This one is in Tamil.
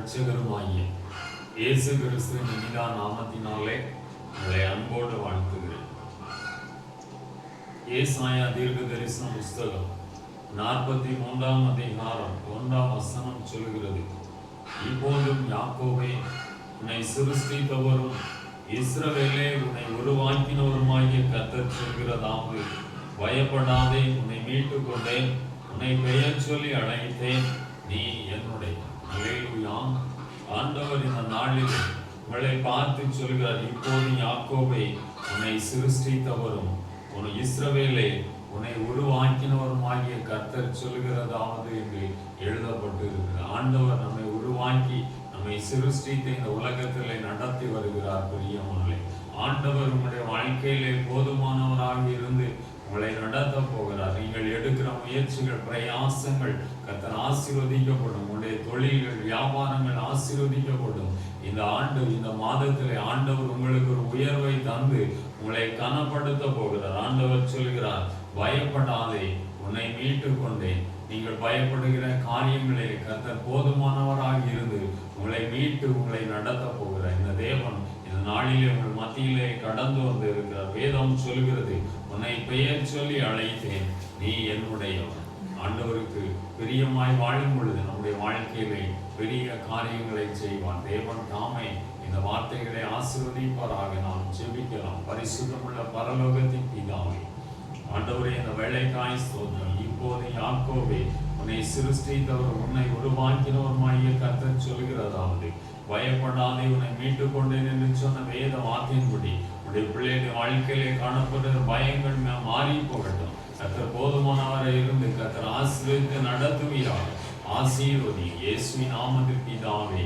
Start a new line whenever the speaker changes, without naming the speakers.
இரட்சகருமாகிய இயேசு கிறிஸ்துவின் இனிதா நாமத்தினாலே உங்களை அன்போடு வாழ்த்துகிறேன். ஏசாயா தீர்க்க தரிசன புஸ்தகம் 43ஆம் அதிகாரம் 1ஆம் வசனம் சொல்கிறது, இப்போதும் யாக்கோபே உன்னை சிருஷ்டித்தவரும் இஸ்ரவேலே உன்னை உருவாக்கினவருமாகிய கர்த்தர் சொல்கிறதாவது, பயப்படாதே, உன்னை மீட்டுக் கொண்டேன், உன்னை பெயர் சொல்லி அழைத்தேன், நீ என்னுடைய. அல்லேலூயா. ஆண்டவர் இந்த நாளில் உங்களை பார்த்து சொல்கிறார், இப்போது யாக்கோபே உன்னை சிருஷ்டித்தவரும் உன் இஸ்ரவேலே உன்னை உருவாக்கினவருமாகிய கர்த்தர் சொல்கிறதாவது என்று எழுதப்பட்டு இருக்கிறது. ஆண்டவர் நம்மை உருவாக்கி நம்மை சிருஷ்டித்து இந்த உலகத்திலே நடத்தி வருகிறார். பிரியமானே, ஆண்டவர் உங்களுடைய வாழ்க்கையிலே போதுமானவராக இருந்து உங்களை நடத்த போகிறார். நீங்கள் எடுக்கிற முயற்சிகள், பிரயாசங்கள் கர்த்தர் ஆசீர்வதிக்கப்படும். உங்களுடைய தொழில்கள், வியாபாரங்கள் ஆசீர்வதிக்கப்படும். இந்த ஆண்டு, இந்த மாதத்திலே ஆண்டவர் உங்களுக்கு ஒரு உயர்வை தந்து உங்களை கனப்படுத்த போகிறார். ஆண்டவர் சொல்கிறார், பயப்படாதே, உன்னை மீட்டுக் கொண்டேன். நீங்கள் பயப்படுகிற காரியங்களிலே கர்த்தர் போதுமானவராக இருந்து உங்களை மீட்டு உங்களை நடத்த போகிறார். இந்த தேவன் இந்த நாளிலே உங்கள் மத்தியிலே கடந்து வந்து இருக்கிறார். வேதம் சொல்கிறது, உன்னை பெயர் சொல்லி அழைத்தேன், நீ என்னுடையவன். ஆண்டவருக்கு பிரியமாய் வாழும் பொழுது நம்முடைய வாழ்க்கையிலே பெரிய காரியங்களை செய்வான். தேவன் தாமே இந்த வார்த்தைகளை ஆசீர்வதிப்பாராக. நாம் ஜெபிக்கலாம். பரிசுத்தமுள்ள பரலோகத்தின் பிதாவே, ஆண்டவரே, இந்த வேலைக்காய் ஸ்தோத்திரம். இப்போது யாக்கோபே உன்னை சிருஷ்டித்தவர் உன்னை உருவாக்கினவருமாகிய கர்த்தர் சொல்கிறதாவது, பயப்படாதே, உன்னை மீட்டுக் கொண்டேன் என்று சொன்ன வேத வாக்கின்படி உடைய பிள்ளைகளுடைய வாழ்க்கையிலே காணப்படுகிற பயங்கள் மாறி போகட்டும். கர்த்தர் போதுமானவரை இருந்து கர்த்தர் ஆசீர்வதித்து நடத்துவீராக. ஆசீர்வதி. இயேசுவின் நாமத்தில் பிதாவே.